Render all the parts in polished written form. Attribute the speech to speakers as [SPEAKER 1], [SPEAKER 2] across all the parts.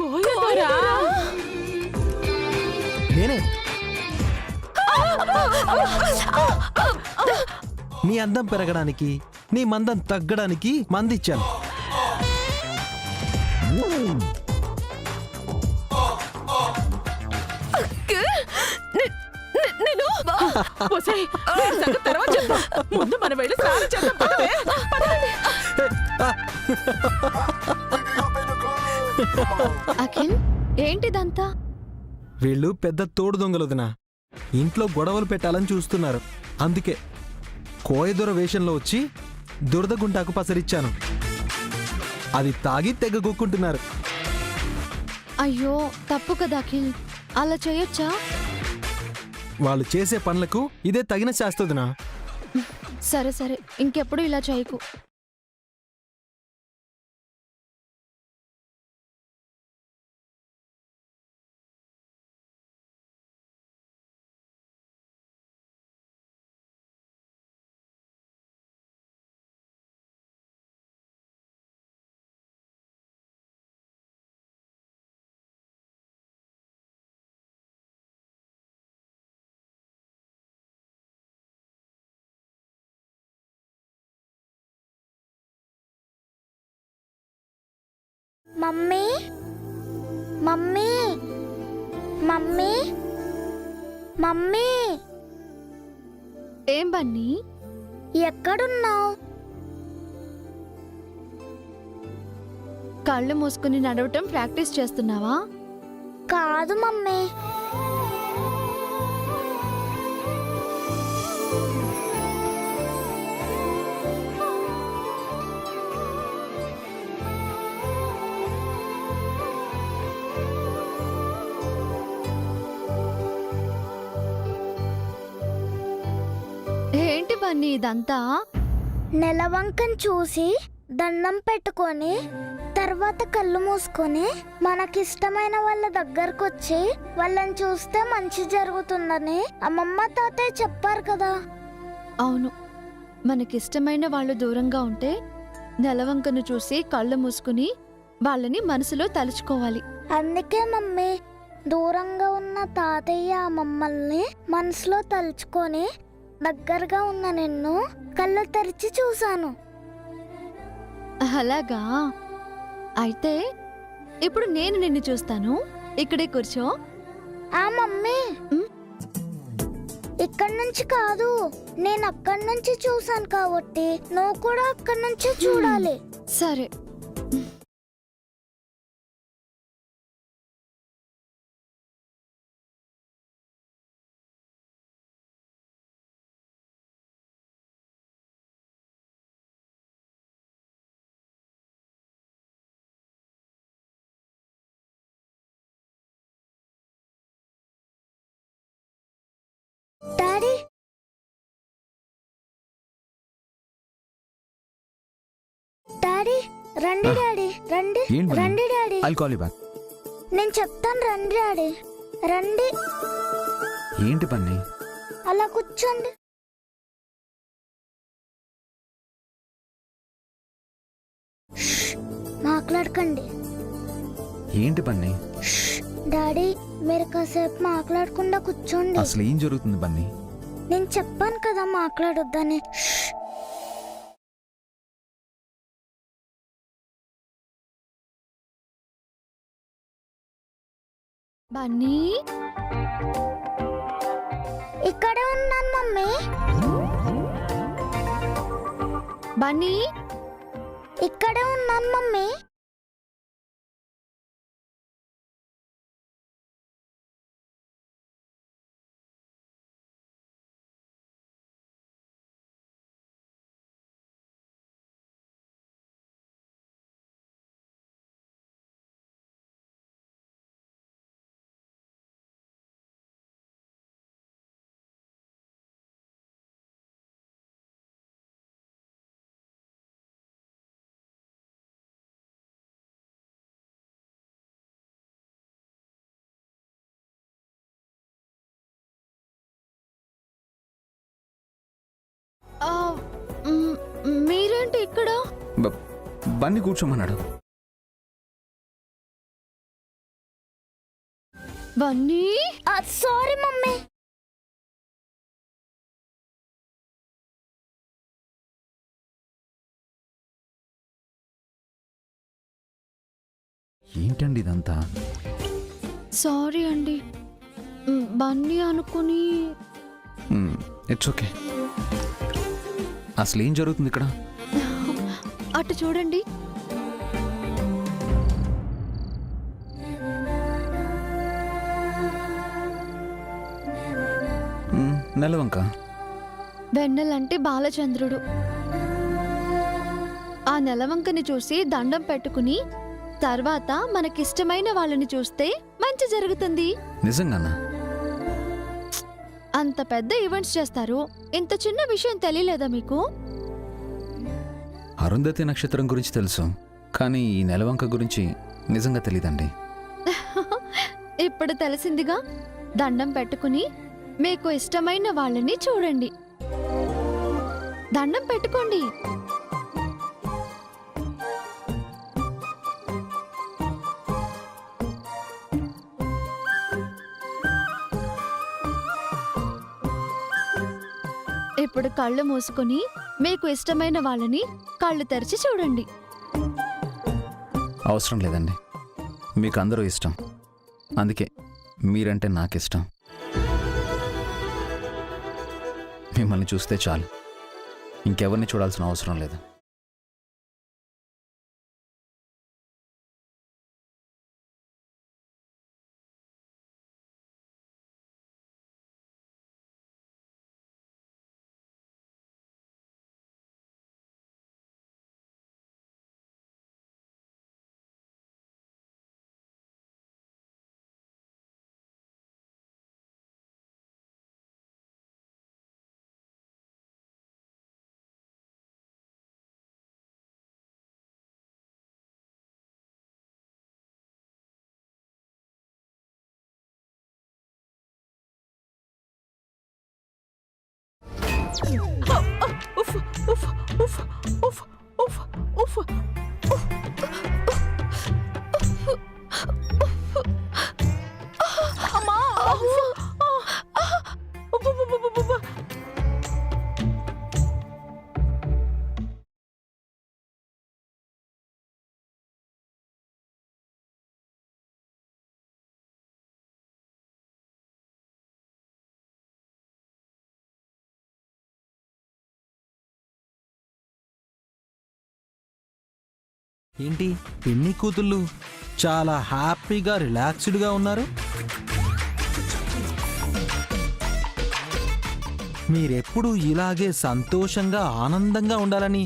[SPEAKER 1] కోయదొరా
[SPEAKER 2] నేనే నీ అందం పెరగడానికి నీ మందం తగ్గడానికి మందిచ్చాను.
[SPEAKER 1] నేను తర్వాత చెప్తా. ముందు మనం వెళ్ళి స్నానం చేద్దాం. పదవే, పదండి.
[SPEAKER 3] అఖిల్, ఏంటిదంతా?
[SPEAKER 2] వీళ్ళు పెద్ద తోడు దొంగలొదినా, ఇంట్లో గొడవలు పెట్టాలని చూస్తున్నారు. అందుకే కోయదొర వేషంలో వచ్చి దురద గుంటాకు పసరిచ్చాను. అది తాగి తెగ గొక్కుంటున్నారు.
[SPEAKER 3] అయ్యో, తప్పు కదా అఖిల్, అలా చేయొచ్చా?
[SPEAKER 2] వాళ్ళు చేసే పనులకు ఇదే తగిన శాస్తదినా.
[SPEAKER 3] సరే సరే, ఇంకెప్పుడు ఇలా చేయకు.
[SPEAKER 4] మమ్మీ మమ్మీ మమ్మీ మమ్మీ,
[SPEAKER 3] ఏం బన్నీ?
[SPEAKER 4] ఎక్కడున్నావు?
[SPEAKER 3] కళ్ళు మూసుకుని నడవటం ప్రాక్టీస్ చేస్తున్నావా?
[SPEAKER 4] కాదు మమ్మీ,
[SPEAKER 3] ఏంటి బన్నీ ఇదంతా?
[SPEAKER 4] నెలవంకను చూసి దండం పెట్టుకొని తర్వాత కళ్ళు మూసుకొని మనకిష్టమైన వాళ్ళ దగ్గరకు వచ్చి వాళ్ళని చూస్తే మంచి జరుగుతుందని అమ్మమ్మ తాతయ్య చెప్పారు కదా.
[SPEAKER 3] అవును, మనకిష్టమైన వాళ్ళు దూరంగా ఉంటే నెలవంకను చూసి కళ్ళు మూసుకుని వాళ్ళని మనసులో తలుచుకోవాలి.
[SPEAKER 4] అందుకే మమ్మీ, దూరంగా ఉన్న తాతయ్య మమ్మల్ని మనసులో తలుచుకొని దగ్గరగా ఉన్న నిన్ను కళ్ళు తెరిచి చూశాను.
[SPEAKER 3] అలాగా? అయితే ఇప్పుడు నేను నిన్ను చూస్తాను. ఇక్కడే కూర్చో.
[SPEAKER 4] ఆ మమ్మీ, ఇక్కడి నుంచి కాదు, నేను అక్కడి నుంచి చూశాను కాబట్టి నువ్వు కూడా అక్కడి నుంచి చూడాలి.
[SPEAKER 3] సరే.
[SPEAKER 4] డాడీ, డాడీ రండి. డాడీ రండి, రండి డాడీ. నేను చెప్తాను, రండి డాడీ, రండి.
[SPEAKER 5] ఏంటి పని?
[SPEAKER 4] అలా కూర్చోండి. మాట్లాడకండి.
[SPEAKER 5] ఏంటి పని?
[SPEAKER 4] డాడీ, మీరు కాసేపు మాట్లాడకుండా కూర్చోండి.
[SPEAKER 5] అసలు ఏం జరుగుతుంది బన్నీ?
[SPEAKER 4] నేను చెప్పాను కదా మాట్లాడొద్దని.
[SPEAKER 3] బన్నీ,
[SPEAKER 4] ఇక్కడే ఉన్నాను మమ్మీ.
[SPEAKER 3] బన్నీ,
[SPEAKER 4] ఇక్కడే ఉన్నాను మమ్మీ.
[SPEAKER 3] మీరేంటి ఇక్కడ?
[SPEAKER 5] బన్నీ కూర్చోమన్నాడు.
[SPEAKER 3] Bunny
[SPEAKER 4] sorry mummy.
[SPEAKER 5] ఏంటండి ఇదంతా?
[SPEAKER 3] సారీ అండి. బన్నీ అనుకుని.
[SPEAKER 5] It's okay. అసలు ఏం జరుగుతుంది ఇక్కడ?
[SPEAKER 3] అటు చూడండి.
[SPEAKER 5] నెలవంక.
[SPEAKER 3] వెన్నెలంటే బాలచంద్రుడు. ఆ నెలవంకని చూసి దండం పెట్టుకుని తర్వాత మనకిష్టమైన వాళ్ళని చూస్తే మంచి జరుగుతుంది.
[SPEAKER 5] నిజంగానా?
[SPEAKER 3] అంత పెద్ద ఈవెంట్స్ చేస్తారు, ఇంత చిన్న విషయం తెలియలేదా మీకు?
[SPEAKER 5] అరుంధతి నక్షత్రం గురించి తెలుసు, కానీ ఈ నెలవంక గురించి నిజంగా తెలీదండి.
[SPEAKER 3] ఇప్పుడు తెలిసిందిగా. దండం పెట్టుకుని మీకు ఇష్టమైన వాళ్ళని చూడండి. దండం పెట్టుకోండి. ఇప్పుడు కళ్ళు మూసుకుని మీకు ఇష్టమైన వాళ్ళని కళ్ళు తెరిచి చూడండి.
[SPEAKER 5] అవసరం లేదండి, మీకు అందరూ ఇష్టం, అందుకే మీరంటే నాకిష్టం. మిమ్మల్ని చూస్తే చాలు, ఇంకెవరిని చూడాల్సిన అవసరం లేదు.
[SPEAKER 1] ఉఫ్ ఉఫ్ ఉఫ్ ఉఫ్ ఉఫ్ ఉఫ్ అమ్మా!
[SPEAKER 2] ఏంటి పిన్ని కూతుళ్ళు చాలా హ్యాపీగా రిలాక్స్డ్గా ఉన్నారు? మీరెప్పుడూ ఇలాగే సంతోషంగా ఆనందంగా ఉండాలని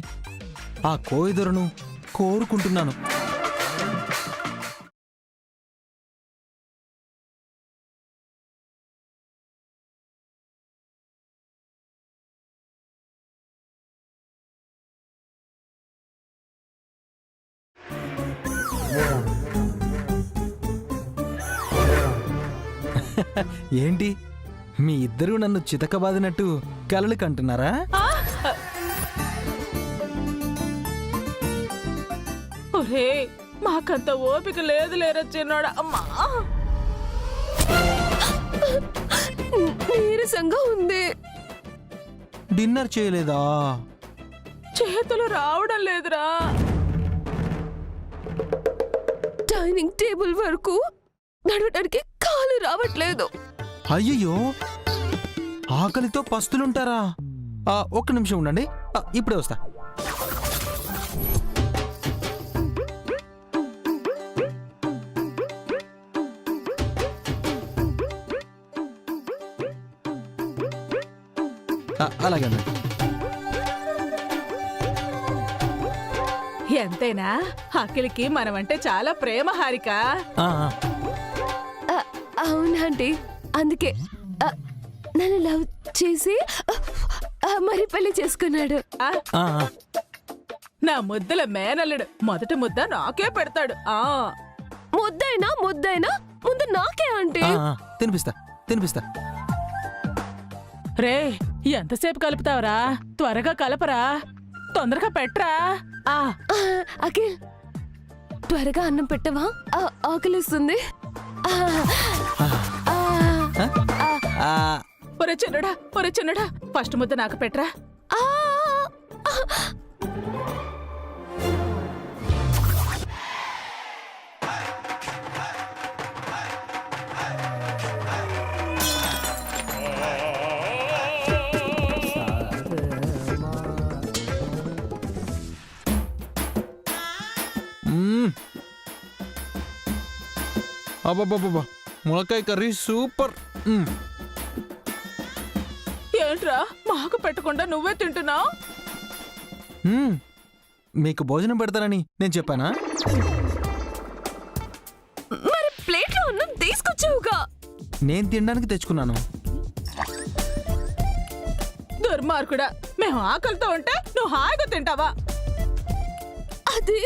[SPEAKER 2] ఆ కోయిదొరను కోరుకుంటున్నాను. ఏంటి మీ ఇద్దరూ నన్ను చితకబాదినట్టు కలలు కంటున్నారా?
[SPEAKER 1] ఒరే, మాకంత ఓపిక లేదు లేరా చిన్నోడా. అమ్మా,
[SPEAKER 6] నీరసంగా ఉంది.
[SPEAKER 2] డిన్నర్ చేయలేదా?
[SPEAKER 1] చేతులు రావడం లేదురా.
[SPEAKER 6] డైనింగ్ టేబుల్ వరకు నడవడానికి కాలు రావట్లేదు.
[SPEAKER 2] అయ్యయ్యో, ఆకలితో పస్తులుంటారా? ఒక్క నిమిషం ఉండండి, ఇప్పుడే వస్తా. అలాగే అన్న.
[SPEAKER 1] ఎంతైనా అఖిల్కి మనమంటే చాలా ప్రేమ హారిక.
[SPEAKER 6] అవునండి, అందుకే నన్ను లవ్ చేసి మరి పెళ్లి చేసుకున్నాడు.
[SPEAKER 1] నా ముద్దల మేనల్లుడు మొదటి ముద్ద నాకే పెడతాడు.
[SPEAKER 6] ముద్దైనా ముందు నాకే అంటే.
[SPEAKER 2] తినిపిస్తా తినిపిస్తా.
[SPEAKER 1] రే, ఎంతసేపు కలుపుతావరా? త్వరగా కలపరా, తొందరగా పెట్టరా.
[SPEAKER 6] అఖిల్, త్వరగా అన్నం పెట్టవా? ఆకలిస్తుంది.
[SPEAKER 1] ఒరే చిన్నడా ఫస్ట్ ముద్ద నాకు పెట్టరా.
[SPEAKER 6] ఆ!
[SPEAKER 2] అబ్బబ్బబ్బా, ములక్కాయ కర్రీ సూపర్.
[SPEAKER 1] ఏంట్రా మాకు పెట్టకుండా నువ్వే తింటున్నావు?
[SPEAKER 2] మీకు భోజనం పెడతానని నేను చెప్పానా?
[SPEAKER 6] మరి ప్లేట్లో అన్నం తీసుకొచ్చావుగా.
[SPEAKER 2] నేను తినడానికి తెచ్చుకున్నాను.
[SPEAKER 1] దుర్మార్గుడా, మేము ఆకలితో ఉంటే నువ్వు హాయిగా తింటావా?
[SPEAKER 6] అది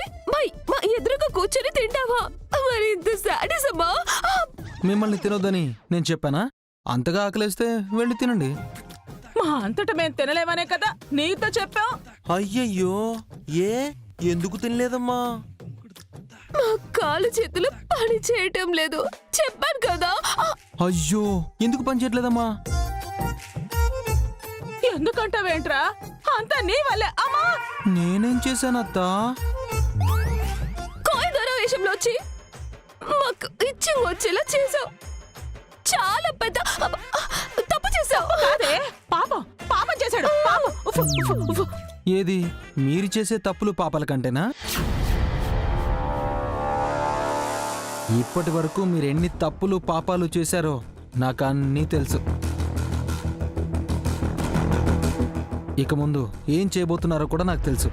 [SPEAKER 6] మా ఎదురుగా కూర్చొని తింటావా? మరి ఇంత సాడిసమా?
[SPEAKER 2] మిమ్మల్ని తినొద్దని నేను చెప్పానా? అంతగా ఆకలేస్తే వెళ్ళి తినండి.
[SPEAKER 1] మా అంతటా మేము తినలేమనే కదా నీతో చెప్పాం.
[SPEAKER 7] అయ్యయ్యో, ఎందుకు తినలేదమ్మా?
[SPEAKER 6] మా కాలు చేతులు పని చేయటం లేదు, చెప్పాను కదా.
[SPEAKER 2] అయ్యో, ఎందుకు పని చేయట్లేదమ్మా?
[SPEAKER 1] ఎందుకంటావేంట్రా? అంతా నీ వల్లే. అమ్మా,
[SPEAKER 2] నేనేం చేశానత్తా?
[SPEAKER 6] కాయదొర వేషంలో వచ్చి మాకు ఇచ్చింగ్ వచ్చేలా చేసావు. చాలా పెద్ద తప్పు చేసావు.
[SPEAKER 1] కాదే, పాపం చేశాడు. పాపం. ఉఫ్, ఉఫ్, ఉఫ్.
[SPEAKER 2] ఏది మీరు చేసే తప్పులు పాపాల కంటేనా? ఇప్పటి వరకు మీరు ఎన్ని తప్పులు పాపాలు చేశారో నాకు అన్నీ తెలుసు. ఇక ముందు ఏం చేయబోతున్నారో కూడా నాకు తెలుసు.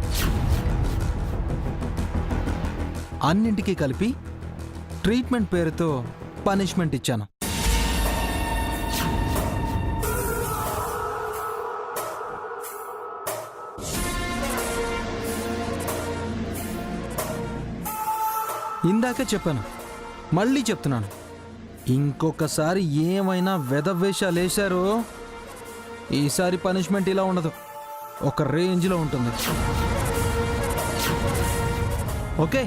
[SPEAKER 2] అన్నింటికీ కలిపి ట్రీట్మెంట్ పేరుతో పనిష్మెంట్ ఇచ్చాను. ఇందాకే చెప్పాను, మళ్ళీ చెప్తున్నాను. ఇంకొకసారి ఏమైనా వెధవేషాలేశారో ఈసారి పనిష్మెంట్ ఇలా ఉండదు, ఒక రేంజ్లో ఉంటుంది. ఓకే?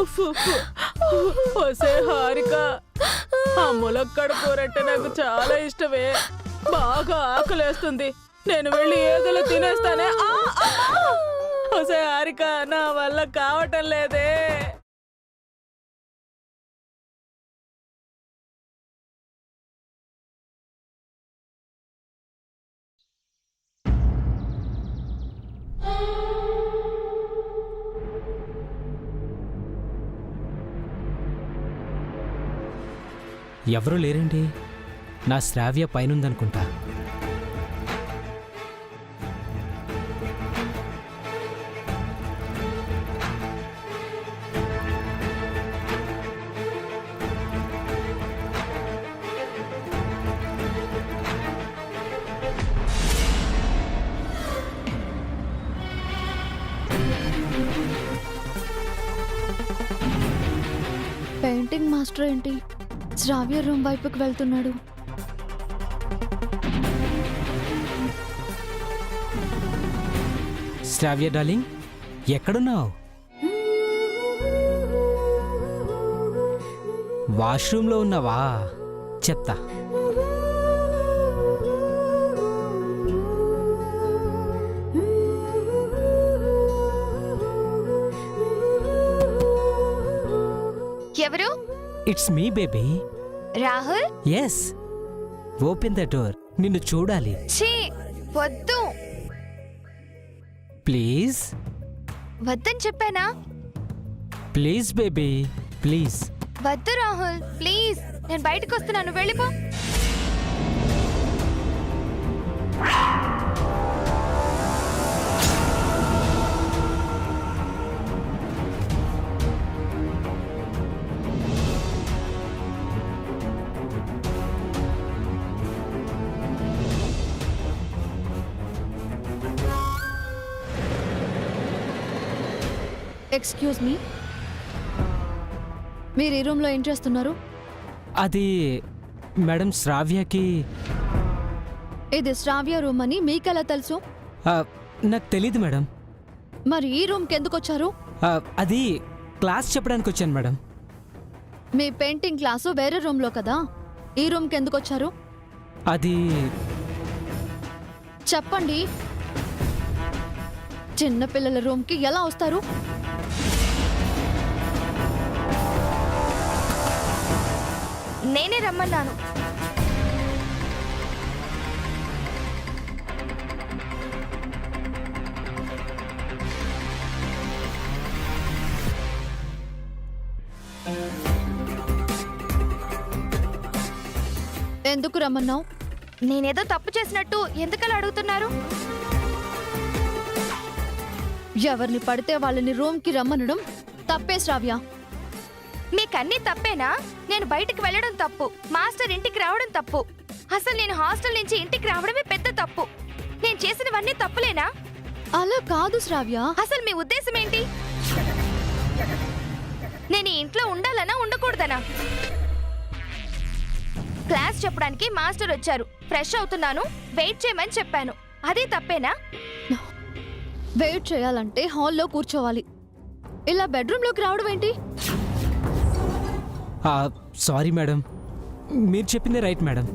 [SPEAKER 1] ఉఫ్, ఉఫ్. ఒసే హారిక, ఆ ములక్కడ కూరంటే నాకు చాలా ఇష్టమే. బాగా ఆకలేస్తుంది, నేను వెళ్ళి ఏదోలో తినేస్తానే. ఒసే హారిక, నా వల్ల కావటం లేదే.
[SPEAKER 8] ఎవరూ లేరండి. నా శ్రావ్య పైనుందనుకుంటా.
[SPEAKER 3] పెయింటింగ్ మాస్టర్ ఏంటి శ్రావ్య రూమ్ వైపుకి వెళ్తున్నాడు?
[SPEAKER 8] శ్రావ్య డార్లింగ్, ఎక్కడున్నావు? వాష్రూమ్లో ఉన్నావా? చెప్తా.
[SPEAKER 3] ఎవరు?
[SPEAKER 8] It's me baby.
[SPEAKER 3] Rahul?
[SPEAKER 8] Yes, open the door. నిన్ను చూడాలి.
[SPEAKER 3] ఛీ, వద్దు.
[SPEAKER 8] ప్లీజ్.
[SPEAKER 3] వద్దని చెప్పానా?
[SPEAKER 8] Please baby, please.
[SPEAKER 3] వద్దు రాహుల్, ప్లీజ్. నేను బయటకు వస్తున్నాను, వెళ్ళిపో. ఎక్స్క్యూజ్ మీ, మీరు ఈ రూమ్లో ఏం చేస్తున్నారు?
[SPEAKER 8] అది మేడం శ్రావ్యకి.
[SPEAKER 3] ఇది శ్రావ్య రూమ్ అని మీకెలా తెలుసు?
[SPEAKER 8] నాకు తెలీదు మేడం.
[SPEAKER 3] మరి ఈ రూమ్కి ఎందుకు వచ్చారు?
[SPEAKER 8] అది క్లాస్ చెప్పడానికి వచ్చాను మేడం.
[SPEAKER 3] మీ పెయింటింగ్ క్లాసు వేరే రూమ్లో కదా, ఈ రూమ్కి ఎందుకు వచ్చారు?
[SPEAKER 8] అది
[SPEAKER 3] చెప్పండి. చిన్నపిల్లల రూమ్కి ఎలా వస్తారు?
[SPEAKER 6] నేనే రమ్మన్నాను.
[SPEAKER 3] ఎందుకు రమ్మన్నావు?
[SPEAKER 6] నేనేదో తప్పు చేసినట్టు ఎందుకలా అడుగుతున్నారు?
[SPEAKER 3] ఎవరిని పడితే వాళ్ళని రూమ్కి రమ్మనడం తప్పే శ్రావ్య.
[SPEAKER 6] మీకన్నీ తప్పేనా? నేను బయటికి వెళ్ళడం తప్పు, మాస్టర్ ఇంటికి రావడం తప్పు. అసలు నేను హాస్టల్ నుంచి ఇంటికి రావడమే పెద్ద తప్పు. నేను చేసినవన్నీ తప్పులేనా?
[SPEAKER 3] అలా కాదు శ్రావ్య.
[SPEAKER 6] అసలు మీ ఉద్దేశం ఏంటి? నేను ఈ ఇంట్లో ఉండాలనా ఉండకూడదనా? క్లాస్ చెప్పడానికి మాస్టర్ వచ్చారు, ఫ్రెష్ అవుతున్నాను, వెయిట్ చేయమని చెప్పాను. అదే తప్పేనా?
[SPEAKER 3] వెయిట్ చేయాలంటే హాల్లో కూర్చోవాలి. ఇలా బెడ్రూమ్లోకి రావడం ఏంటి?
[SPEAKER 8] సారీ మేడం, మీరు చెప్పిందే రైట్ మేడం.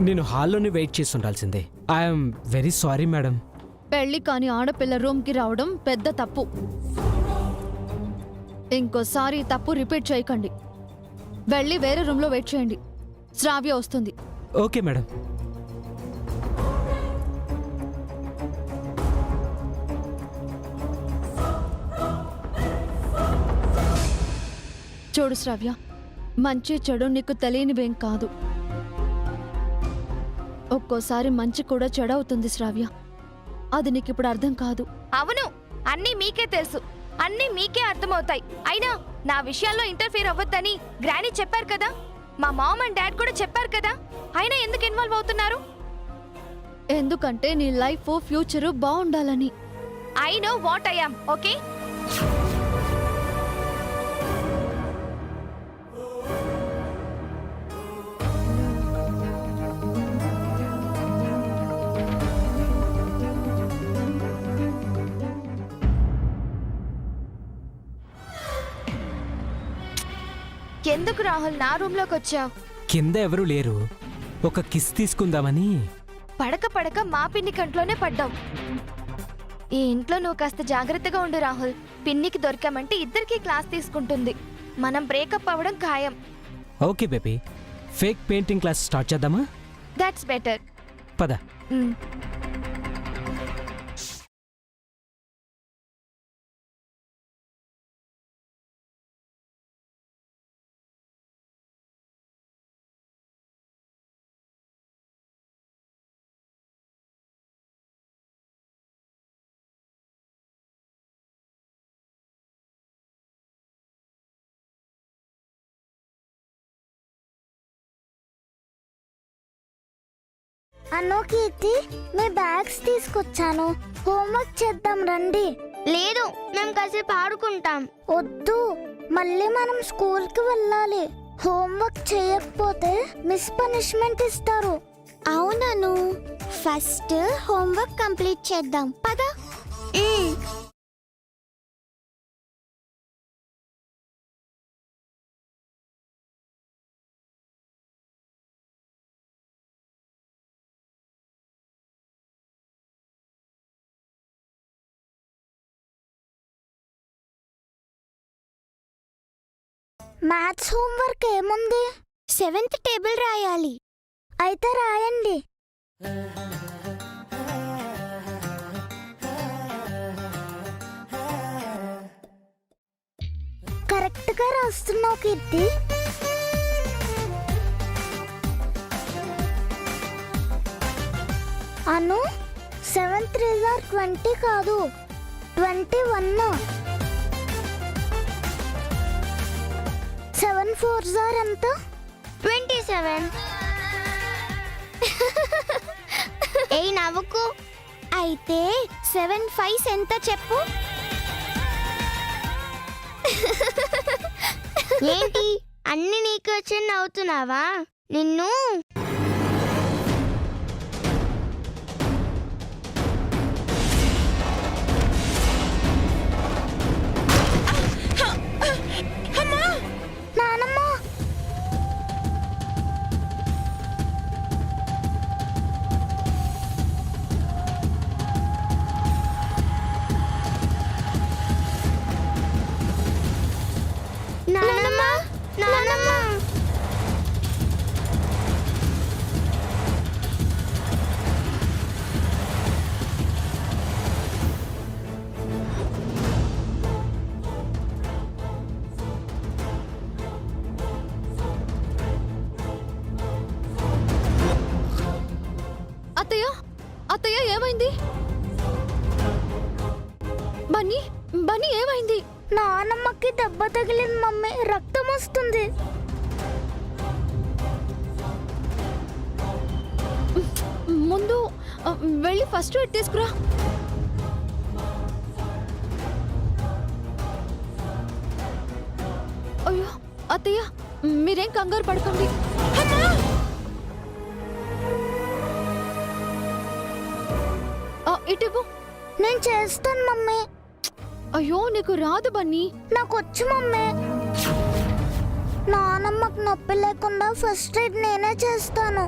[SPEAKER 8] నేను హాల్లోనే వెయిట్ చేసి ఉండాల్సిందే. I'm very sorry madam.
[SPEAKER 3] పెళ్లి కాని ఆడపిల్ల రూమ్కి రావడం పెద్ద తప్పు. ఇంకోసారి ఈ తప్పు రిపీట్ చేయకండి. వెళ్ళి వేరే రూమ్లో వెయిట్ చేయండి. శ్రావ్య వస్తుంది.
[SPEAKER 8] Okay madam.
[SPEAKER 3] చూడు శ్రావ్య, మంచి చెడు నీకు తెలియనివేం కాదు. ఒక్కోసారి మంచి కూడా చెడవుతుంది శ్రావ్య. అది నీకు ఇప్పుడు అర్థం కాదు.
[SPEAKER 6] అవును, అన్నీ మీకే తెలుసు, అన్నీ మీకే అర్థమవుతాయి. అయినా నా విషయాల్లో ఇంటర్ఫీర్ అవ్వద్దని గ్రానీ చెప్పారు కదా, మా మామ్ అండ్ డాడ్ కూడా చెప్పారు కదా. అయినా ఎందుకు ఇన్వాల్వ్ అవుతున్నారు?
[SPEAKER 3] ఎందుకంటే నీ లైఫ్ ఫ్యూచర్ బాగుండాలని.
[SPEAKER 6] I know what I am, okay? ఎందుకు రాహుల్ నా రూమ్లోకి వచ్చావు?
[SPEAKER 8] కింద ఎవరూ లేరు, ఒక కిస్ తీసుకుందామని.
[SPEAKER 6] పడక పడక మా పిన్ని కంట్లోనే పడ్డావు. ఈ ఇంట్లో నువ్వు కాస్త జాగ్రత్తగా ఉండు రాహుల్. పిన్నికి దొరికామంటే ఇద్దరికి క్లాస్ తీసుకుంటుంది. మనం బ్రేకప్ అవ్వడం ఖాయం.
[SPEAKER 8] Okay baby, fake painting class start చేద్దామా?
[SPEAKER 6] That's better.
[SPEAKER 8] పద.
[SPEAKER 4] అన్నో కీర్తి, మీ బ్యాగ్స్ తీసుకొచ్చాను, హోంవర్క్ చేద్దాం రండి. లేదు, మేము కాసేపు ఆడుకుంటాం. వద్దు, మళ్ళీ మనం స్కూల్కి వెళ్ళాలి. హోంవర్క్ చేయకపోతే మిస్ పనిష్మెంట్ ఇస్తారు. అవునను, ఫస్ట్ హోంవర్క్ కంప్లీట్ చేద్దాం పద. మ్యాథ్స్ హోంవర్క్ ఏముంది? 7th టేబుల్ రాయాలి. అయితే రాయండి. కరెక్ట్గా రాస్తున్నావు కీర్తి. అను, 7th రిజల్ట్ 20 కాదు 21. 7 4s ఎంత? 27. ఏ నవ్వుకు. అయితే 7 5s ఎంత చెప్పు? ఏంటి అన్ని నీకు వచ్చి నవ్వుతున్నావా? నిన్ను
[SPEAKER 3] అత్తయ్య ఏమైంది? బన్నీ బన్నీ ఏమైంది?
[SPEAKER 4] నానమ్మకి దెబ్బ తగిలింది మమ్మీ, రక్తం వస్తుంది.
[SPEAKER 3] ముందు వెళ్ళి ఫస్ట్ ఎయిడ్ తీసుకురా. అయ్యో అత్తయ్య, మీరేం కంగారు పడకండి. ఇటు
[SPEAKER 4] నేను చేస్తాను మమ్మీ.
[SPEAKER 3] అయ్యో నీకు రాదు బన్నీ.
[SPEAKER 4] నాకు వచ్చు మమ్మీ. నానమ్మకు నొప్పి లేకుండా ఫస్ట్ ఎయిడ్ నేనే చేస్తాను.